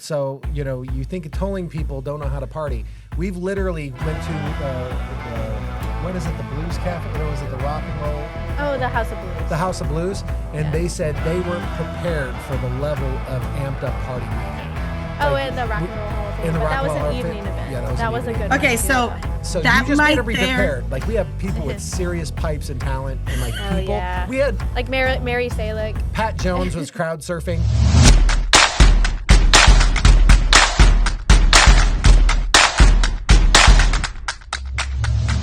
So, you think tolling people don't know how to party. We've literally went to, what is it, the Blues Cafe? Or was it the Rock and Roll? Oh, the House of Blues. The House of Blues. And they said they weren't prepared for the level of amped up party we had. Oh, and the Rock and Roll Hall of Fame. But that was an evening event. Yeah, that was a good one. Okay, so that you just got to be prepared. Like, we have people with serious pipes and talent, and like people. Yeah. We had like Mary Salick. Pat Jones was crowd surfing.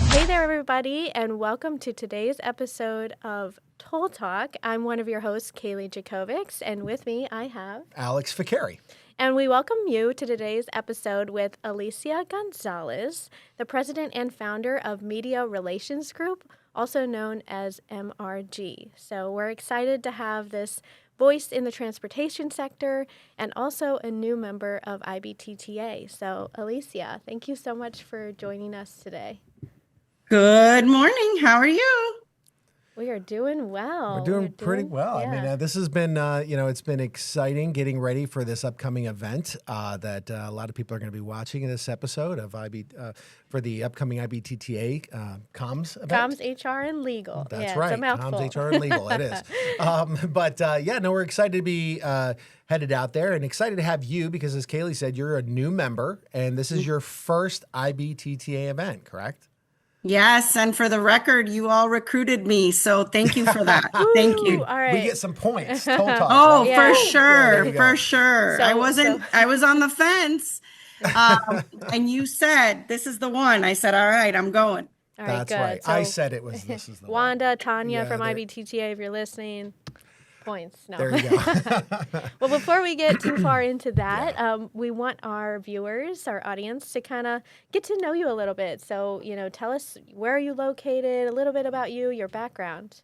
Hey there, everybody, and welcome to today's episode of Toll Talk. I'm one of your hosts, Kaylee Jakovics, and with me I have Alex Ficari. And we welcome you to today's episode with Alicia Gonzalez, the president and founder of Media Relations Group, also known as MRG. So we're excited to have this voice in the transportation sector and also a new member of IBTTA. So Alicia, thank you so much for joining us today. Good morning. How are you? We are doing well. We're doing pretty well. Yeah. I mean, this has been, it's been exciting getting ready for this upcoming event that a lot of people are going to be watching in this episode of for the upcoming IBTTA comms event. Comms, HR, and legal. That's right. It's a mouthful. Comms, HR, and legal. It is. We're excited to be headed out there and excited to have you because, as Kaylee said, you're a new member and this is your first IBTTA event, correct? Yes, and for the record, you all recruited me, so thank you for that. Thank you. All right. We get some points. Toll Talk, oh, right? for sure, Yeah, for sure. I was on the fence, and you said this is the one. I said, all right, I'm going. All right, That's good. right. So, I said it was. This is the Wanda, Tanya from there- IBTTA, if you're listening. Points. No. There you go. Well, before we get too far into that, we want our viewers, our audience, to kind of get to know you a little bit. So, tell us, where are you located, a little bit about you, your background.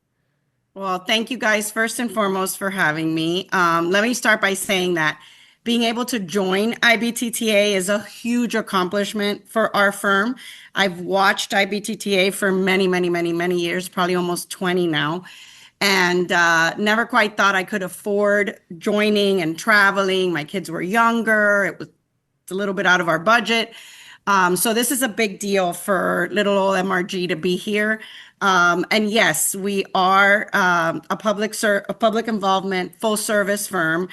Well, thank you guys first and foremost for having me. Let me start by saying that being able to join IBTTA is a huge accomplishment for our firm. I've watched IBTTA for many, many, many, many years, probably almost 20 now. And never quite thought I could afford joining and traveling. My kids were younger. It's a little bit out of our budget. So this is a big deal for little old MRG to be here. And yes, we are a public involvement, full service firm.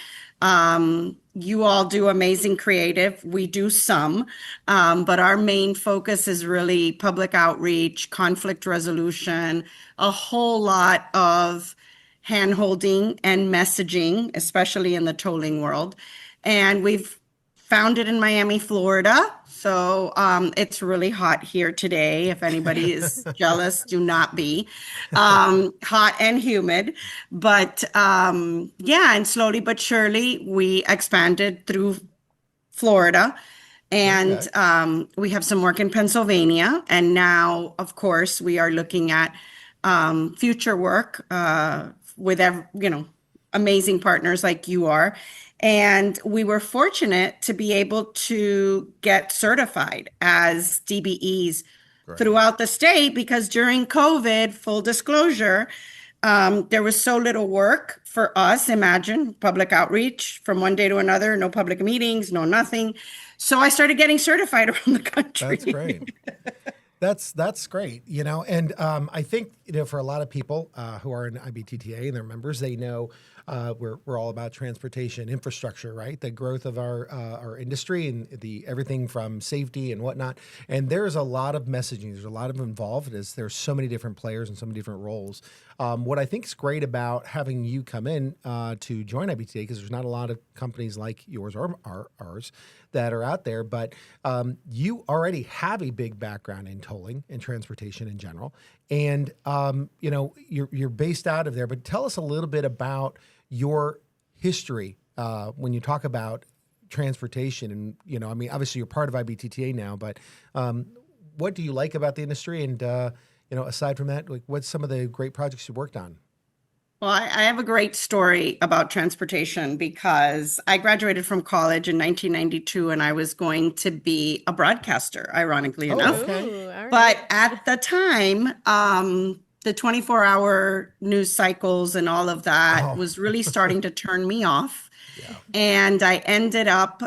You all do amazing creative. We do some, but our main focus is really public outreach, conflict resolution, a whole lot of hand-holding and messaging, especially in the tolling world. And we've founded in Miami, Florida. So it's really hot here today. If anybody is jealous, do not be. Hot and humid. But and slowly but surely we expanded through Florida. And we have some work in Pennsylvania. And now, of course, we are looking at future work with amazing partners like you are. And we were fortunate to be able to get certified as DBEs throughout the state because during COVID, full disclosure, there was so little work for us. Imagine public outreach from one day to another, no public meetings, no nothing. So I started getting certified around the country. That's great. That's great, and I think, for a lot of people who are in IBTTA and their members, they know we're all about transportation infrastructure, right? The growth of our industry and everything from safety and whatnot. And there's a lot of messaging. There's a lot of involved. There's so many different players and so many different roles. What I think is great about having you come in to join IBTTA, because there's not a lot of companies like yours or ours that are out there, but you already have a big background in tolling and transportation in general. And, you're based out of there, but tell us a little bit about your history when you talk about transportation. And, obviously you're part of IBTTA now, but what do you like about the industry? And, aside from that, what's some of the great projects you worked on? Well, I have a great story about transportation because I graduated from college in 1992 and I was going to be a broadcaster, ironically enough. Okay. Ooh, all right. But at the time, the 24-hour news cycles and all of that was really starting to turn me off. And I ended up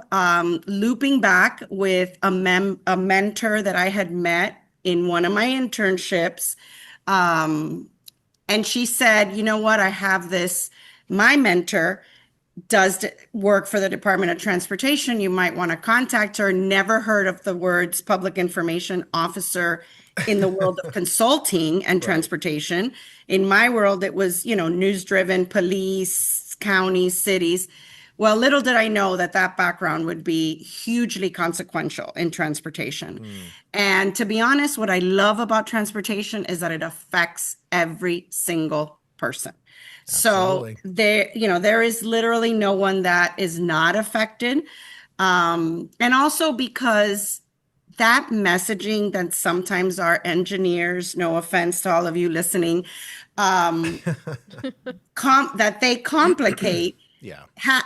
looping back with a mentor that I had met in one of my internships. And she said, you know what, I have this, my mentor does work for the Department of Transportation. You might want to contact her. Never heard of the words public information officer in the world of consulting and transportation. In my world, it was, news driven, police, counties, cities. Well, little did I know that background would be hugely consequential in transportation. And to be honest, what I love about transportation is that it affects every single person. Absolutely. So there is literally no one that is not affected. And also because that messaging that sometimes our engineers, no offense to all of you listening, that they complicate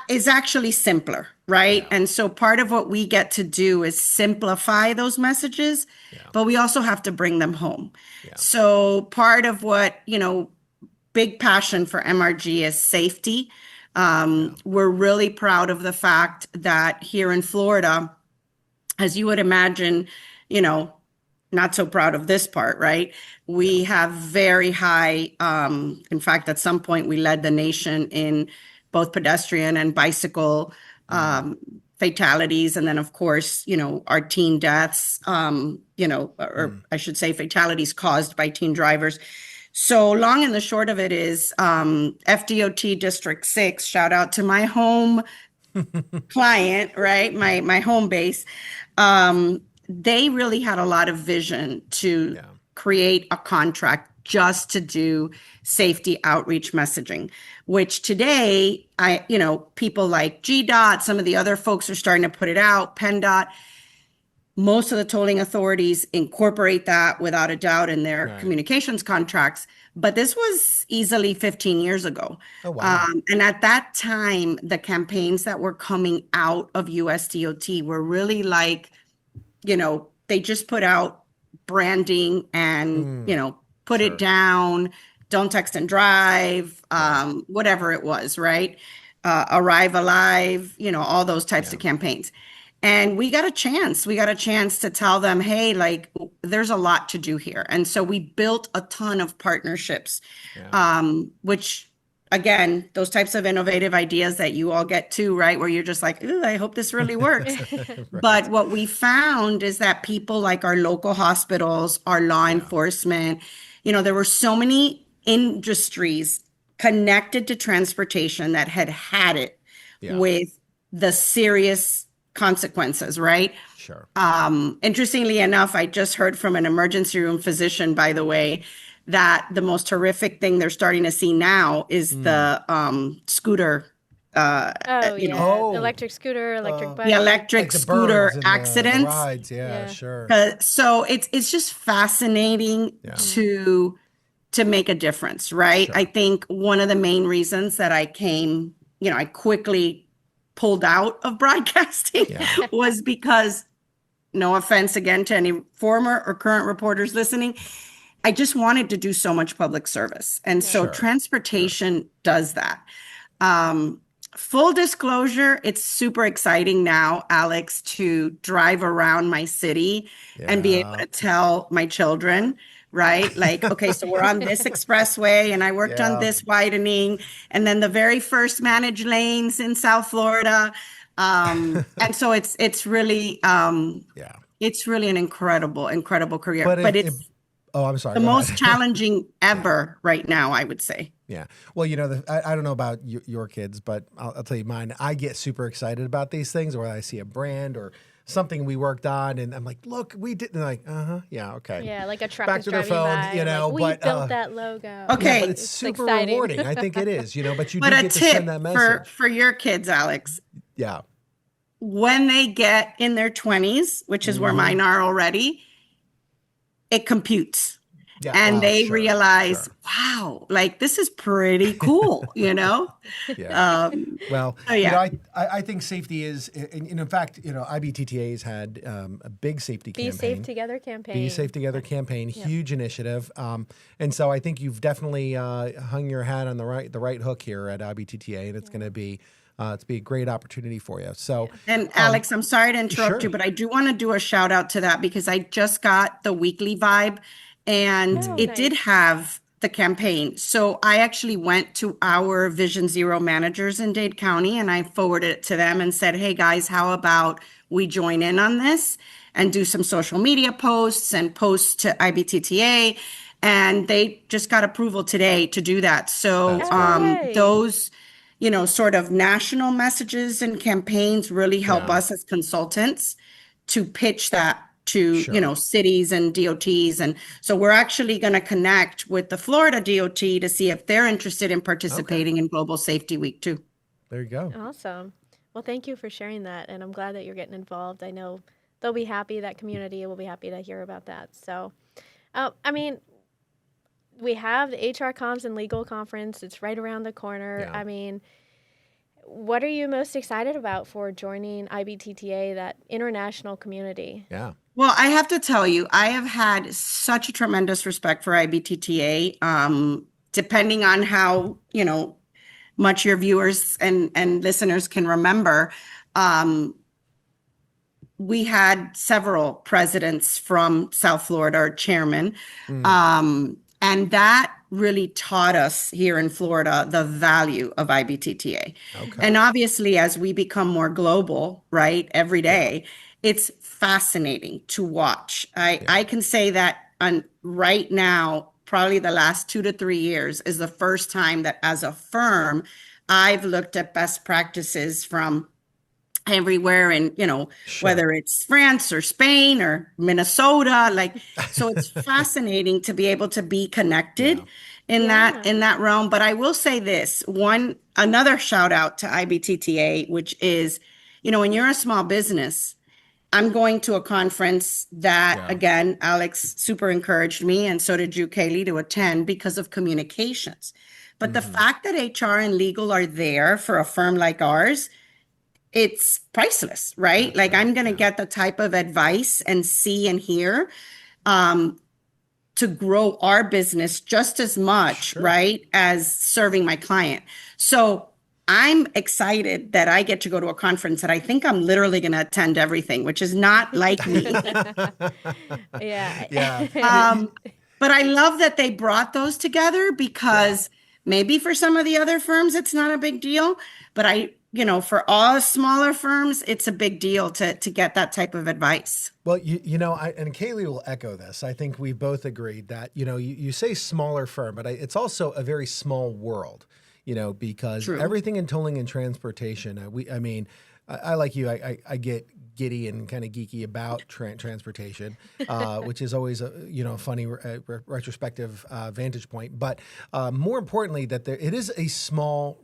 is actually simpler, right? Yeah. And so part of what we get to do is simplify those messages, but we also have to bring them home. So part of what, big passion for MRG is safety. We're really proud of the fact that here in Florida, as you would imagine, not so proud of this part, right? We have very high, in fact, at some point we led the nation in both pedestrian and bicycle fatalities. And then of course, our teen deaths, or I should say fatalities caused by teen drivers. So long and the short of it is FDOT District 6, shout out to my home client, right? My home base. They really had a lot of vision to create a contract just to do safety outreach messaging, which today, people like GDOT, some of the other folks are starting to put it out, PennDOT. Most of the tolling authorities incorporate that without a doubt in their communications contracts. But this was easily 15 years ago. Oh, wow. And at that time, the campaigns that were coming out of USDOT were really like, they just put out branding and, put it down, don't text and drive, whatever it was, right? Arrive alive, all those types of campaigns. And we got a chance to tell them, hey, like, there's a lot to do here. And so we built a ton of partnerships, which, again, those types of innovative ideas that you all get to, right? Where you're just like, ooh, I hope this really works. But what we found is that people like our local hospitals, our law enforcement, there were so many industries connected to transportation that had it with the serious consequences, right? Sure. Interestingly enough, I just heard from an emergency room physician, by the way, that the most horrific thing they're starting to see now is the scooter. Electric scooter, electric bike. The electric Like the scooter birds and accidents. the rides, sure. So it's just fascinating to make a difference, right? Sure. I think one of the main reasons that I came, I quickly pulled out of broadcasting was because, no offense again to any former or current reporters listening, I just wanted to do so much public service. And so transportation does that. Full disclosure, it's super exciting now, Alex, to drive around my city and be able to tell my children, right? Like, okay, so we're on this expressway and I worked on this widening and then the very first managed lanes in South Florida. And so it's really, it's really an incredible career, but it's I'm sorry. the most challenging ever right now, I would say. Yeah. Well, I don't know about your kids, but I'll tell you mine. I get super excited about these things, or I see a brand or something we worked on, and I'm like, look, we did. And they're like, yeah, okay. Yeah, like a truck Back is to their driving phones, by, like, we but built that logo. Okay. Yeah, but it's super exciting. rewarding. I think it is, but you But do a get to send that tip message. for your kids, Alex, Yeah. when they get in their 20s, which is where mine are already, it computes. Yeah. And they Sure, realize, sure. wow, like this is pretty cool, Yeah. Well, yeah. I think safety is, and in fact, IBTTA's had a big safety Be campaign. Safe Together campaign. Be Safe Together campaign, huge initiative. And so I think you've definitely hung your hat on the right hook here at IBTTA, and it's going to be to be a great opportunity for you. So, And Alex, I'm sorry to interrupt sure. you, but I do want to do a shout out to that because I just got the weekly vibe and Oh, it did nice. have the campaign. So I actually went to our Vision Zero managers in Dade County and I forwarded it to them and said, hey guys, how about we join in on this and do some social media posts and posts to IBTTA? And they just got approval today to do that. So That's Oh, great. yay. those sort of national messages and campaigns really help Yeah, us as consultants to pitch that to, sure. cities and DOTs. And so we're actually going to connect with the Florida DOT to see if they're interested in Okay, participating in Global Safety Week too. there you go. Awesome. Well, thank you for sharing that. And I'm glad that you're getting involved. I know they'll be happy, that community will be happy to hear about that. So, I mean, we have the HR Comms and Legal Conference. It's right around the corner. Yeah. I mean, what are you most excited about for joining IBTTA, that international community? Yeah. Well, I have to tell you, I have had such a tremendous respect for IBTTA. Depending on how, much your viewers and listeners can remember, um, we had several presidents from South Florida, or chairman, Mm, and that really taught us here in Florida the value of IBTTA. okay. And obviously, as we become more global, right, every Yeah. day, it's fascinating to watch. I, Yeah. I can say that right now, probably the last 2 to 3 years is the first time that as a firm, I've looked at best practices from everywhere and Sure. whether it's France or Spain or Minnesota, like, so it's fascinating to be able to be connected Yeah. in that Yeah. in that realm. But I will say this, another shout out to IBTTA, which is, when you're a small business, I'm going to a conference that, Yeah. again, Alex super encouraged me, and so did you, Kaylee, to attend because of communications. But the Hmm. fact that HR and legal are there for a firm like ours, it's priceless, right? That's Like right. I'm going to Yeah. get the type of advice and see and hear um, to grow our business just as much, Sure. right, as serving my client. So I'm excited that I get to go to a conference that I think I'm literally going to attend everything, which is not like me. Yeah. Yeah. Um, but I love that they brought those together Yeah. because maybe for some of the other firms, it's not a big deal. But for all smaller firms, it's a big deal to get that type of advice. Well, and Kaylee will echo this. I think we both agreed that, you say smaller firm, but it's also a very small world, because True. everything in tolling and transportation, I like you, I get giddy and kind of geeky about transportation, which is always a funny retrospective vantage point. But more importantly, that it is a small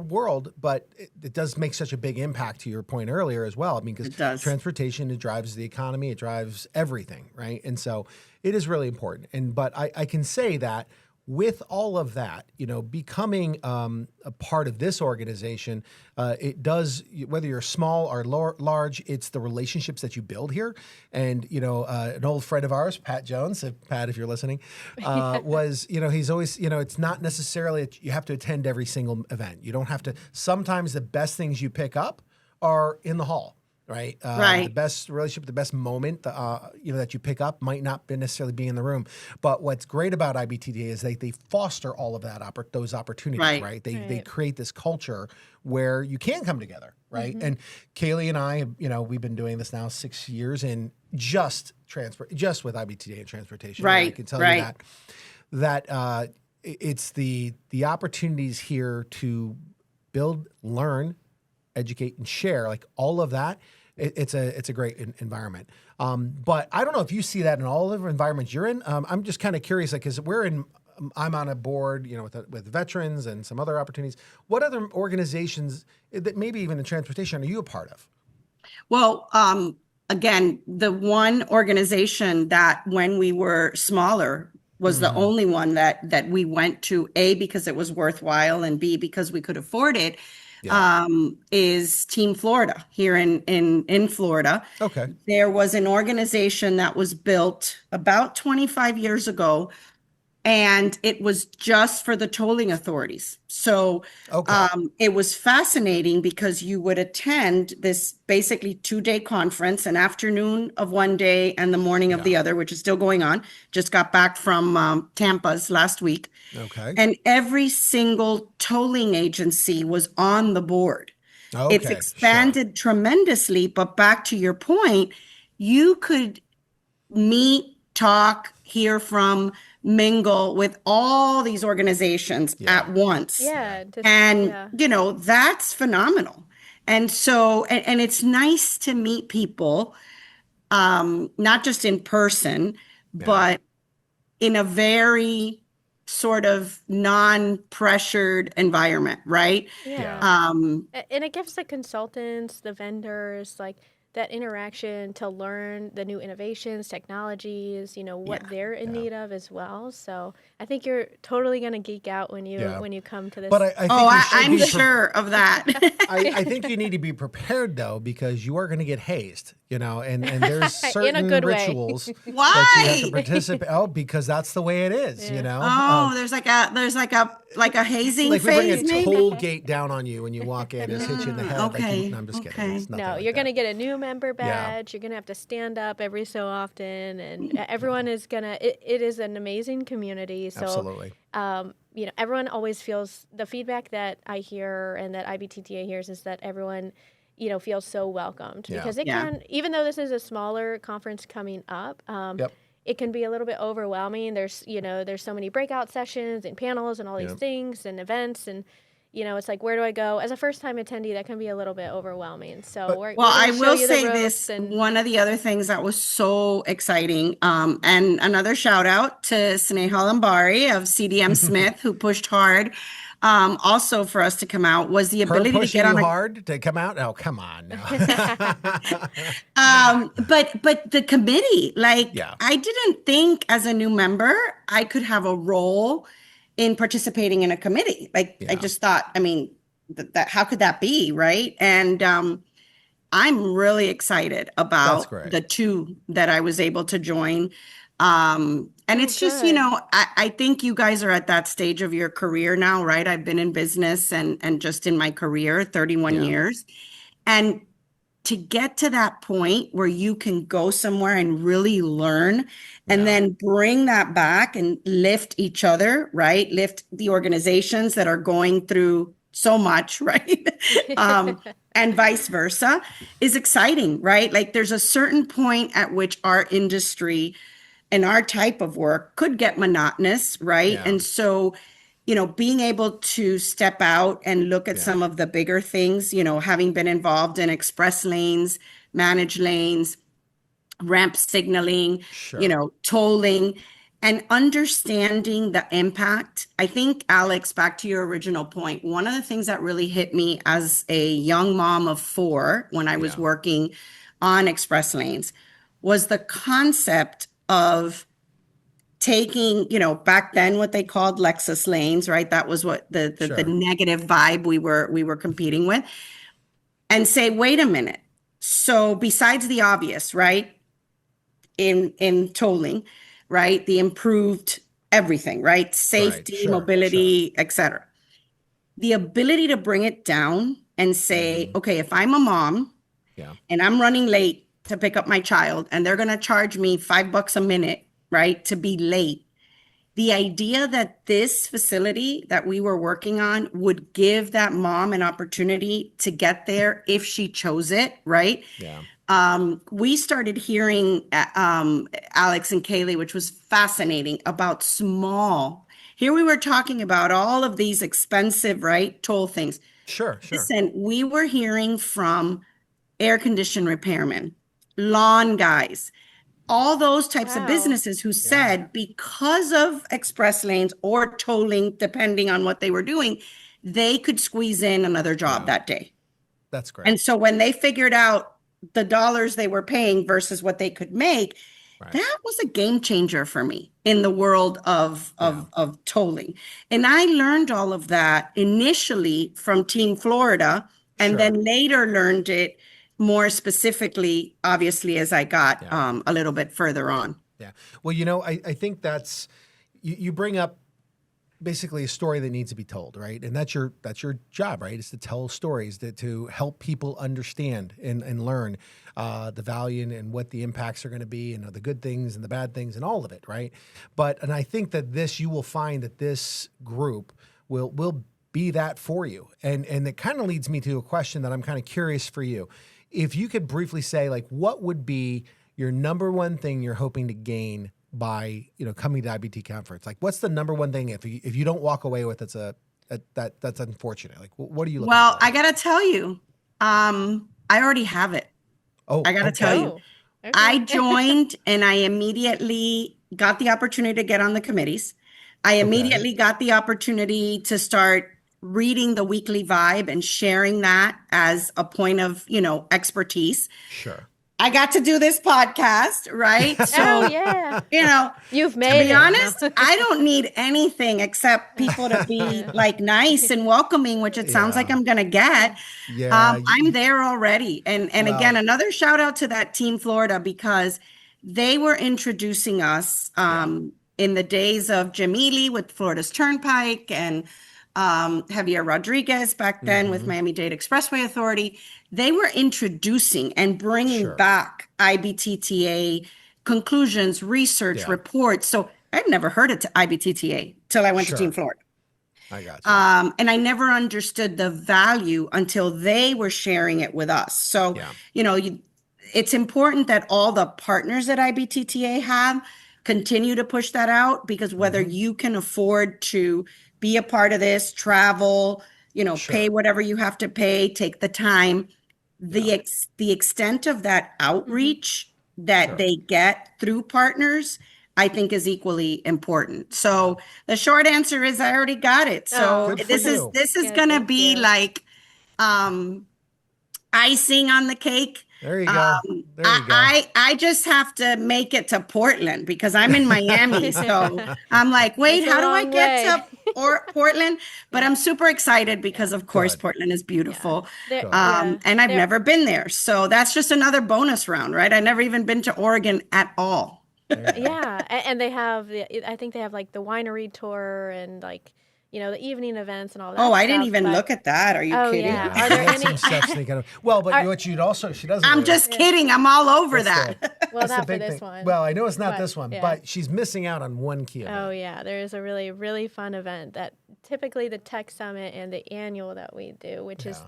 world, but it does make such a big impact. To your point earlier as well, because It does. transportation, it drives the economy, it drives everything, right? And so it is really important. But I can say that with all of that, becoming a part of this organization, it does, whether you're small or large, it's the relationships that you build here. And, an old friend of ours, Pat Jones, Pat, if you're listening, was, he's always, it's not necessarily, you have to attend every single event. You don't have to, sometimes the best things you pick up are in the hall. Right. The Right. best relationship, the best moment, that you pick up might not necessarily be in the room. But what's great about IBTDA is they foster all of those opportunities, Right. right? They Right. create this culture where you can come together, right? And Kaylee and I, we've been doing this now 6 years in just with IBTDA and transportation. And I Right. can tell Right. you that it's the opportunities here to build, learn, educate, and share, like all of that. It's a great environment. But I don't know if you see that in all of the environments you're in. I'm just kind of curious, like, because I'm on a board, with veterans and some other opportunities. What other organizations that maybe even the transportation are you a part of? Well, again, the one organization that when we were smaller was the Mm-hmm. only one that we went to, A, because it was worthwhile, and B, because we could afford it, Yeah. is Team Florida here in Florida. Okay. There was an organization that was built about 25 years ago, and it was just for the tolling authorities. So Okay. it was fascinating because you would attend this basically 2-day conference, an afternoon of one day and the morning of Yeah. the other, which is still going on. Just got back from Tampa's last week. Okay. And every single tolling agency was on the board. It's Okay. Sure. expanded tremendously, but back to your point, you could meet, talk, hear from, mingle with all these organizations Yeah. at once. Yeah, just And, yeah. that's phenomenal. And so, and it's nice to meet people, not just in person, Yeah. but in a very sort of non-pressured environment, right? Yeah. And it gives the consultants, the vendors, like that interaction to learn the new innovations, technologies, what Yeah. they're in Yeah. need of as well. So I think you're totally gonna geek out when you Yeah. when you come to this. But I Oh, think you should I'm be. sure of that. I think you need to be prepared though, because you are going to get hazed, and there's In a certain good way. rituals that you have Why? to participate. Oh, because that's the way it is, Yeah. Oh, there's like a hazing like we bring a phase, maybe? toll gate down on you when you walk in, just hit you in the head. Okay, No, I'm just kidding. okay. It's nothing No, like you're that. gonna get a new member badge. You're gonna have to stand up every so often, and everyone is gonna. It is an amazing community. So, Absolutely. everyone always feels the feedback that I hear and that IBTTA hears is that everyone, feels so welcomed Yeah. because it Yeah. can, even though this is a smaller conference coming up. Yep. It can be a little bit overwhelming. There's so many breakout sessions and panels and all these Yep. things and events and. It's like, where do I go? As a first-time attendee, that can be a little bit overwhelming. So But- we're Well, going I to show will you the say ropes this, and one of the other things that was so exciting, and another shout out to Sneha Lambari of CDM Smith, who pushed hard, also for us to come out, was the Her ability to pushing get on you a hard to come out? Oh, come on. No. but the committee, like, Yeah. I didn't think as a new member I could have a role in participating in a committee. Like, I Yeah. just thought, I mean, that how could that be, right? And I'm really excited That's about great. the two that I was able to join. And Oh, it's just, good. I think you guys are at that stage of your career now, right? I've been in business and just in my career, 31 Yeah. years. And to get to that point where you can go somewhere and really learn and Yeah. then bring that back and lift each other, right? Lift the organizations that are going through so much, right? And vice versa is exciting, right? Like, there's a certain point at which our industry and our type of work could get monotonous, right? Yeah. And so, being able to step out and look at Yeah. some of the bigger things, having been involved in express lanes, managed lanes, ramp signaling, Sure. tolling, and understanding the impact. I think, Alex, back to your original point, one of the things that really hit me as a young mom of 4 when I was Yeah. working on express lanes was the concept of taking, back then what they called Lexus lanes, right? That was what the Sure. negative vibe we were competing with, and say, wait a minute. So besides the obvious, right? In tolling, right? The improved everything, right? Safety, Sure. mobility, etc. The ability to bring it down and say, okay, if I'm a mom Yeah. and I'm running late to pick up my child and they're going to charge me $5 a minute, right, to be late. The idea that this facility that we were working on would give that mom an opportunity to get there if she chose it, right? Yeah. We started hearing, Alex and Kaylee, which was fascinating, about small. Here we were talking about all of these expensive, right, toll things. Sure. Listen, we were hearing from air condition repairmen, lawn guys, all those types of Wow. businesses who said because of express lanes or tolling, depending on what they were doing, they could squeeze in another job Yeah. that day. That's great. And so when they figured out the dollars they were paying versus what they could make, Right. that was a game changer for me in the world of tolling. And I learned all of that initially from Team Florida, and Sure. then later learned it more specifically, obviously, as I got Yeah. a little bit further on. Yeah. Well, I think that's, you bring up basically a story that needs to be told, right? And that's your job, right? Is to tell stories to help people understand and learn the value and what the impacts are going to be, and the good things and the bad things and all of it, right? And I think that you will find that this group will be that for you. And it kind of leads me to a question that I'm kind of curious for you. If you could briefly say, like, what would be your number one thing you're hoping to gain by coming to IBT conference? Like, what's the number one thing if you don't walk away with that's unfortunate? Like, what are you looking for? I gotta tell you, I already have it. Oh, I gotta tell you, Okay. I joined and I immediately got the opportunity to get on the committees. I immediately got the opportunity to start reading the weekly vibe and sharing that as a point of, expertise. Sure. I got to do this podcast, right? Oh, yeah. You've To made be it. honest, I don't need anything except people to be like nice and welcoming, which it sounds like I'm going to get. Yeah. I'm there already. And again, another shout out to that Team Florida, because they were introducing us in the days of Jamili with Florida's Turnpike and Javier Rodriguez back then with Miami-Dade Expressway Authority. They were introducing and bringing back IBTTA conclusions, research, reports. So I'd never heard of IBTTA till I went to Team Florida. I got you. And I never understood the value until they were sharing it with us. So, it's important that all the partners that IBTTA have continue to push that out, because whether you can afford to be a part of this, travel, pay whatever you have to pay, take the time, the extent of that outreach that they get through partners, I think is equally important. So the short answer is I already got it. So this is going to be like icing on the cake. There you go. I just have to make it to Portland because I'm in Miami. So I'm like, wait, It's a how do I long get to Portland? But I'm super excited because, of course, Portland is beautiful. And I've never been there. So that's just another bonus round, right? I've never even been to Oregon at all. Yeah. And they have, I think they have like the winery tour and like, the evening events and all that. Oh, I didn't stuff, even look at that. Are you kidding? Yeah. Are there That's any? some stuff sneaking up. Well, but what you'd also, she doesn't. I'm just kidding. I'm all over that. Well, That's the not for big this thing. one. Well, I know it's not this one, yeah. but she's missing out on one key event. Oh, yeah. There is a really, really fun event that typically the Tech Summit and the annual that we do, which is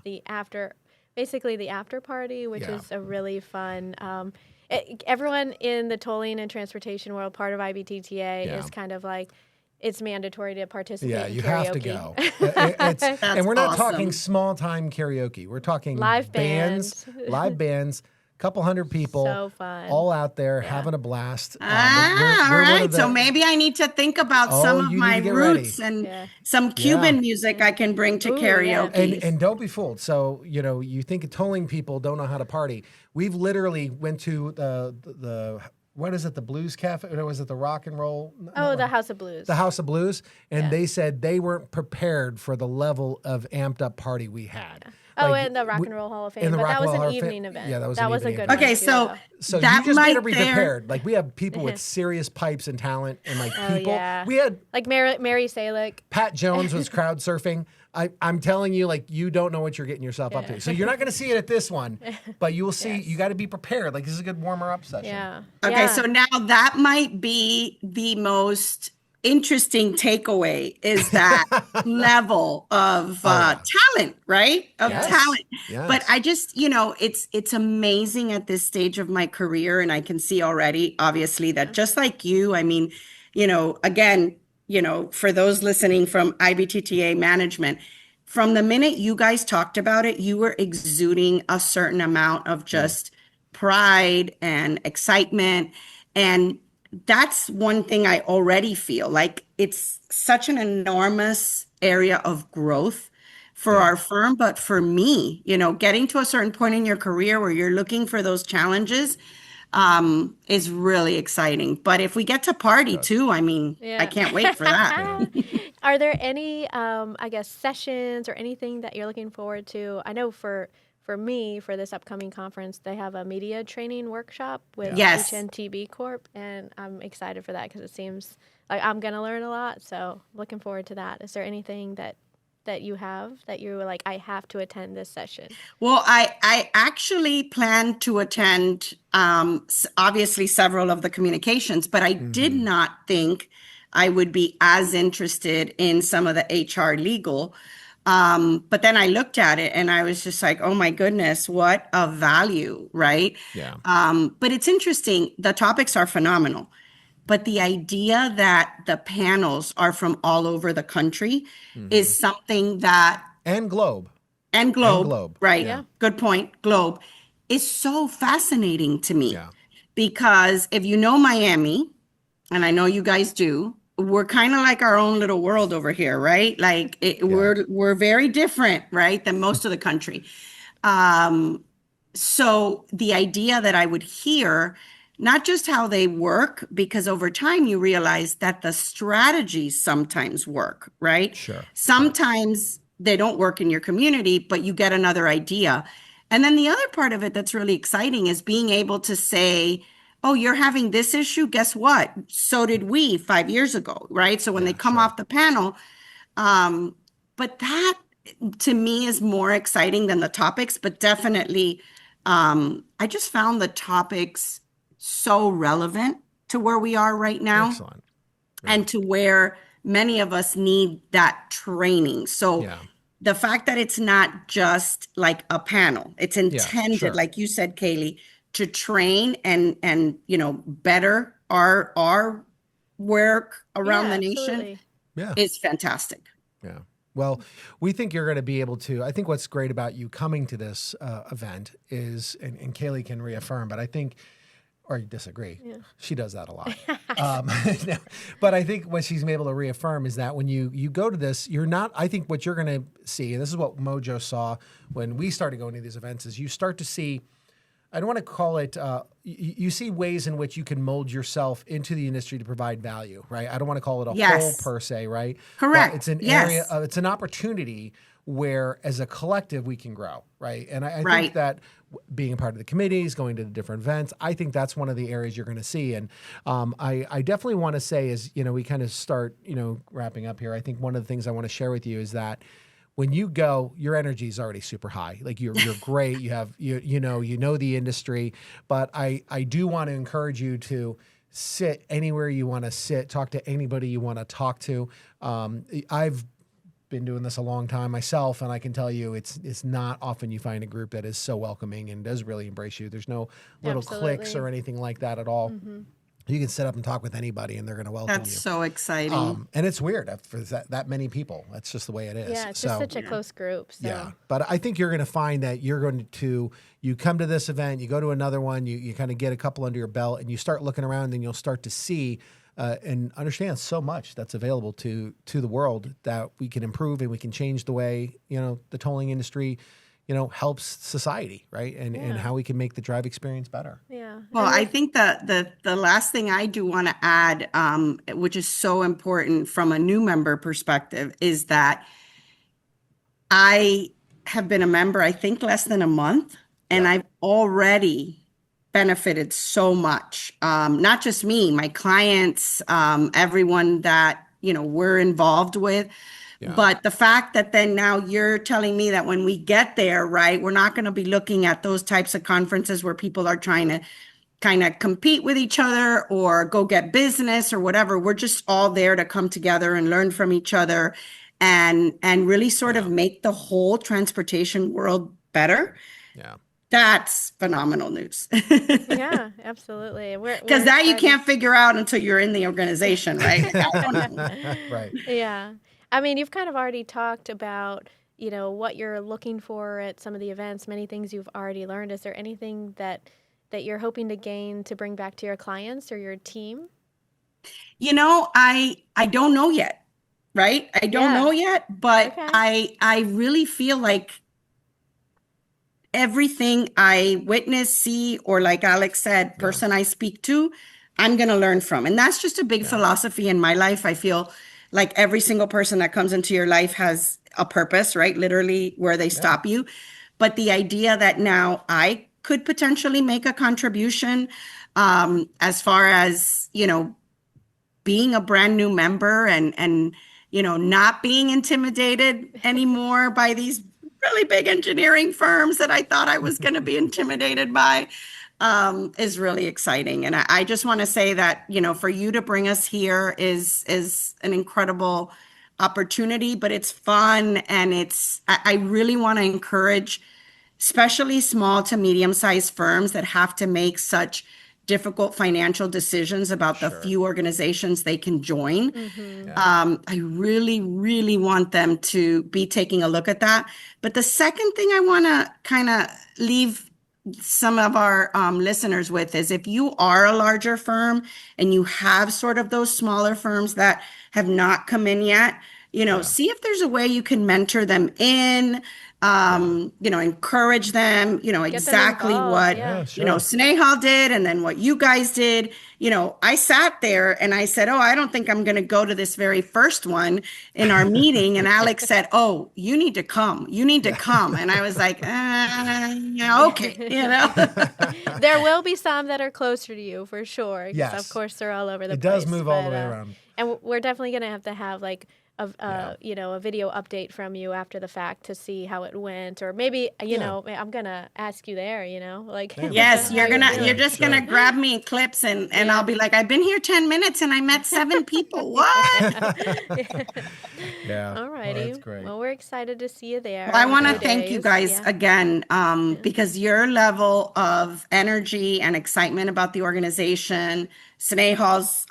basically the after party, which is a really fun. Everyone in the tolling and transportation world, part of IBTTA, is kind of like, it's mandatory to participate in karaoke. You have to go. And we're not talking small time karaoke. We're talking live live bands, couple hundred people, so fun, all out there having a blast. All right. So maybe I need to think about some of my roots and some Cuban music I can bring to karaoke. And don't be fooled. So, you think of tolling people don't know how to party. We've literally went to the what is it, the Blues Cafe? Or was it the Rock and Roll? The House of Blues. The House of Blues. And they said they weren't prepared for the level of amped up party we had. And the Rock and Roll Hall of Fame. But that was an evening event. Yeah, that was a good one. Okay, so that you just got to be prepared. Like, we have people with serious pipes and talent, and like people. Yeah. We had like Mary Salick. Pat Jones was crowd surfing. I'm telling you, like, you don't know what you're getting yourself up to. So you're not going to see it at this one, but you will see. You got to be prepared. Like, this is a good warmer up session. Yeah. Okay, so now that might be the most interesting takeaway, is that level of talent, right? Of talent. Yes. But I just, it's amazing at this stage of my career, and I can see already, obviously, that just like you, I mean, again, for those listening from IBTTA management, from the minute you guys talked about it, you were exuding a certain amount of just pride and excitement. And that's one thing I already feel like it's such an enormous area of growth for our firm. But for me, getting to a certain point in your career where you're looking for those challenges is really exciting. But if we get to party too, I mean, I can't wait for that. Are there any, sessions or anything that you're looking forward to? I know for for me, for this upcoming conference, they have a media training workshop with Yes. HNTB Corp, and I'm excited for that because it seems like I'm going to learn a lot. So looking forward to that. Is there anything that you have that you were like, I have to attend this session? Well, I actually plan to attend, obviously several of the communications, but I did not think I would be as interested in some of the HR legal. But then I looked at it and I was just like, oh my goodness, what a value, right? Yeah. But it's interesting. The topics are phenomenal. But the idea that the panels are from all over the country is something that, And Globe. and Globe, Globe. right? Yeah. Good point. Globe is so fascinating to me Yeah. because if you know Miami, and I know you guys do, we're kind of like our own little world over here, right? Like we're very different, right, than most of the country. So the idea that I would hear not just how they work, because over time you realize that the strategies sometimes work, right? Sure. Sometimes they don't work in your community, but you get another idea. And then the other part of it that's really exciting is being able to say, oh, you're having this issue. Guess what? So did we 5 years ago, right? So when they come off the panel, but that to me is more exciting than the topics, but definitely, I just found the topics so relevant to where we are right now Excellent. and to where many of us need that training. So Yeah. the fact that it's not just like a panel, it's intended, sure. like you said, Kaylee, to train and better our work around Yeah, the nation absolutely. Yeah. is fantastic. Yeah. Well, we think you're going to be able to. I think what's great about you coming to this event is, and Kaylee can reaffirm, but I think, or disagree. Yeah. She does that a lot. But I think what she's been able to reaffirm is that when you go to this, you're not, I think what you're going to see, and this is what Mojo saw when we started going to these events, is you start to see, I don't want to call it, you see ways in which you can mold yourself into the industry to provide value, right? I don't want to call it a whole per se, right? Correct. But it's an Yes. area, it's an opportunity where as a collective we can grow, right? And I Right. think that being a part of the committees, going to the different events, I think that's one of the areas you're going to see. And I definitely want to say as, we kind of start, wrapping up here, I think one of the things I want to share with you is that when you go, your energy is already super high. Like you're great. You have, you know the industry, but I do want to encourage you to sit anywhere you want to sit, talk to anybody you want to talk to. I've been doing this a long time myself, and I can tell you it's not often you find a group that is so welcoming and does really embrace you. There's no little cliques or anything like that at all. Mm-hmm. You can sit up and talk with anybody, and they're going to welcome you. That's so exciting. And it's weird for that many people. That's just the way it is. Yeah, it's just such a close group. So. Yeah, but I think you're going to find that you're going to, you come to this event, you go to another one, you kind of get a couple under your belt, and you start looking around, and you'll start to see and understand so much that's available to the world that we can improve and we can change the way, the tolling industry, helps society, right? And how we can make the drive experience better. Yeah. Well, I think that the last thing I do want to add, which is so important from a new member perspective, is that I have been a member, I think, less than a month, and I've already benefited so much. Not just me, my clients, everyone that, we're involved with. Yeah. But the fact that then now you're telling me that when we get there, right, we're not going to be looking at those types of conferences where people are trying to kind of compete with each other or go get business or whatever. We're just all there to come together and learn from each other and really sort of make the whole transportation world better. Yeah. That's phenomenal news. Yeah, absolutely. Because that you can't figure out until you're in the organization, right? I don't know. Right. Yeah. I mean, you've kind of already talked about, what you're looking for at some of the events, many things you've already learned. Is there anything that you're hoping to gain to bring back to your clients or your team? I don't know yet, right? I don't know yet, but okay. I really feel like everything I witness, see, or like Alex said, person I speak to, I'm going to learn from. And that's just a big philosophy in my life. I feel like every single person that comes into your life has a purpose, right? Literally where they stop you. but the idea that now I could potentially make a contribution, as far as, being a brand new member and not being intimidated anymore by these really big engineering firms that I thought I was going to be intimidated by, is really exciting. And I just want to say that, for you to bring us here is an incredible opportunity, but it's fun. And I really want to encourage, especially small to medium-sized firms that have to make such difficult financial decisions about the few organizations they can join. I really, really want them to be taking a look at that. But the second thing I want to kind of leave some of our listeners with is, if you are a larger firm and you have sort of those smaller firms that have not come in yet, see if there's a way you can mentor them in, encourage them, exactly what, Snehal did, and then what you guys did. I sat there and I said, I don't think I'm going to go to this very first one in our meeting. And Alex said, you need to come. You need to come. And I was like, yeah, okay. There will be some that are closer to you for sure. 'Cause Yes. of course, they're all over the It place. does move all the way around. And we're definitely going to have like a video update from you after the fact to see how it went, or maybe I'm gonna ask you there. Yes, you're just gonna grab me in clips and I'll be like, I've been here 10 minutes and I met 7 people. What? Yeah. All righty. That's great. Well, we're excited to see you there. Well, I want to in a few thank you days. guys again, because your level of energy and excitement about the organization, Snehal's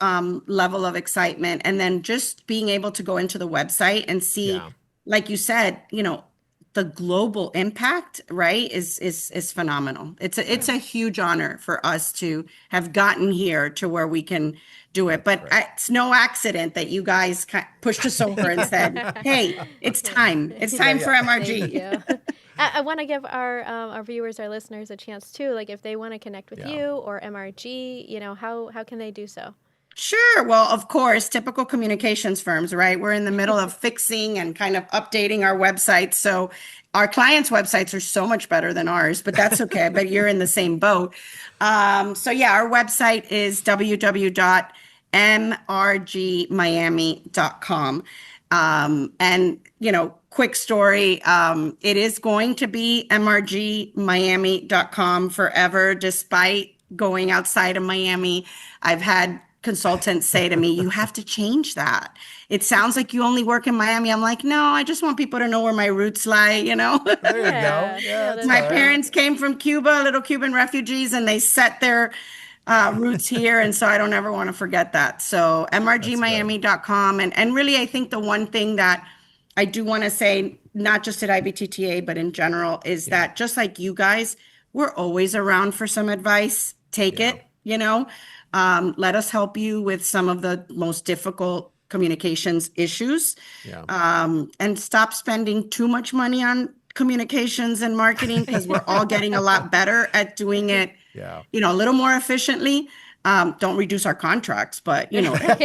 level of excitement, and then just being able to go into the website and see, like you said, the global impact, right, is phenomenal. It's a huge honor for us to have gotten here to where we can do it. But it's no accident that you guys pushed us over and said, hey, it's time. It's time for MRG. Thank you. I want to give our viewers, our listeners, a chance too. Like, if they want to connect with you or MRG, how can they do so? Sure. Well, of course, typical communications firms, right? We're in the middle of fixing and kind of updating our websites. So our clients' websites are so much better than ours, but that's okay. But you're in the same boat. Our website is www.mrgmiami.com. And, quick story, it is going to be mrgmiami.com forever, despite going outside of Miami. I've had consultants say to me, you have to change that. It sounds like you only work in Miami. I'm like, no, I just want people to know where my roots lie, There you go. Yeah, that's My all right. parents came from Cuba, little Cuban refugees, and they set their roots here. And so I don't ever want to forget that. So mrgmiami.com. And really, I think the one thing that I do want to say, not just at IBTTA, but in general, is that just like you guys, we're always around for some advice. Take it, let us help you with some of the most difficult communications issues. And stop spending too much money on communications and marketing, because we're all getting a lot better at doing it, a little more efficiently. Don't reduce our contracts, but don't More do done.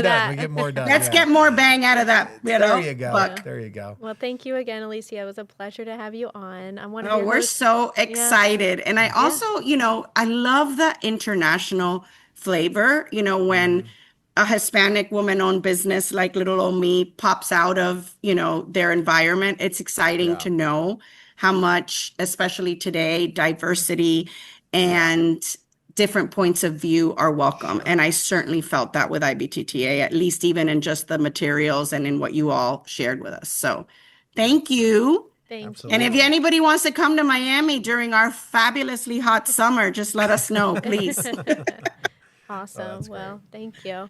that. We get more done. let's get more bang out of that. There you go. But, There you go. Well, thank you again, Alicia. It was a pleasure to have you on. I'm one of oh, your we're hosts. so excited. And I also, I love the international flavor, when a Hispanic woman-owned business like Little Old Me pops out of, their environment. It's exciting to know how much, especially today, diversity and different points of view are welcome. And I certainly felt that with IBTTA, at least even in just the materials and in what you all shared with us. So thank you. Thank you. And if anybody wants to come to Miami during our fabulously hot summer, just let us know, please. Awesome. Well, thank you.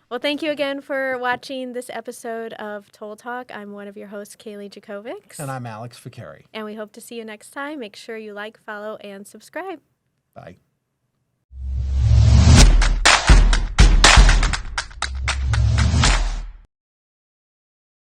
Well, thank you again for watching this episode of Toll Talk. I'm one of your hosts, Kaylee Jakovics. And I'm Alex Ficari. And we hope to see you next time. Make sure you like, follow, and subscribe. Bye.